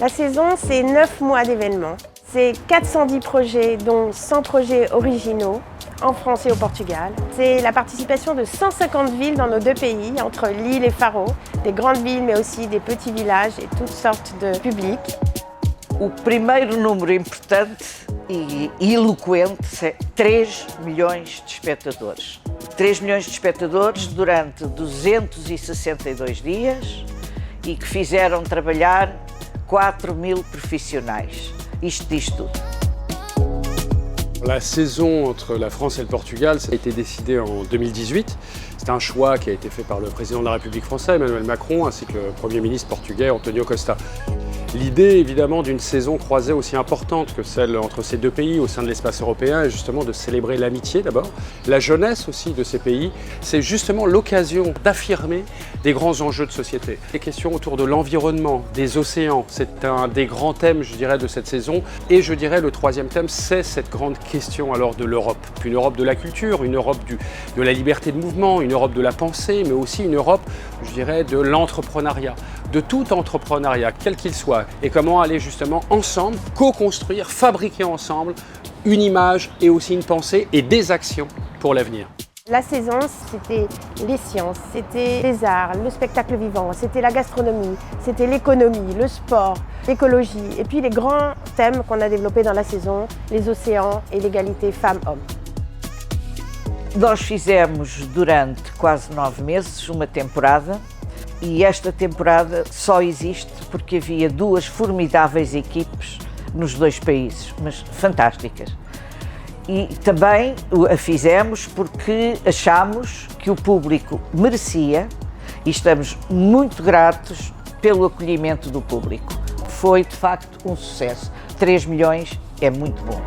La saison, c'est 9 mois d'événements. C'est 410 projets, dont 100 projets originaux, en France et au Portugal. C'est la participation de 150 villes dans nos deux pays, entre Lille et Faro, des grandes villes mais aussi des petits villages et toutes sortes de publics. O primeiro número importante e eloquente é 3 milhões de espectadores. 3 milhões de espectadores durante 262 dias e que fizeram trabalhar 4.000 profissionais. Isto diz tudo. La saison entre la France et le Portugal, ça a été décidé en 2018. C'est un choix qui a été fait par le président de la République française, Emmanuel Macron, ainsi que le Premier ministre portugais, António Costa. L'idée, évidemment, d'une saison croisée aussi importante que celle entre ces deux pays au sein de l'espace européen est justement de célébrer l'amitié d'abord, la jeunesse aussi de ces pays. C'est justement l'occasion d'affirmer des grands enjeux de société. Les questions autour de l'environnement, des océans, c'est un des grands thèmes, je dirais, de cette saison. Et je dirais le troisième thème, c'est cette grande question alors de l'Europe. Une Europe de la culture, une Europe de la liberté de mouvement, une Europe de la pensée, mais aussi une Europe, je dirais, de l'entrepreneuriat, de tout entrepreneuriat, quel qu'il soit. Et comment aller justement ensemble, co-construire, fabriquer ensemble une image et aussi une pensée et des actions pour l'avenir. La saison, c'était les sciences, c'était les arts, le spectacle vivant, c'était la gastronomie, c'était l'économie, le sport, l'écologie et puis les grands thèmes qu'on a développés dans la saison, les océans et l'égalité femmes-hommes. Nós fizemos durante quase 9 meses uma temporada e esta temporada só existe porque havia duas formidáveis equipes nos dois países, mas fantásticas. E também a fizemos porque achamos que o público merecia e estamos muito gratos pelo acolhimento do público. Foi de facto um sucesso. 3 milhões é muito bom.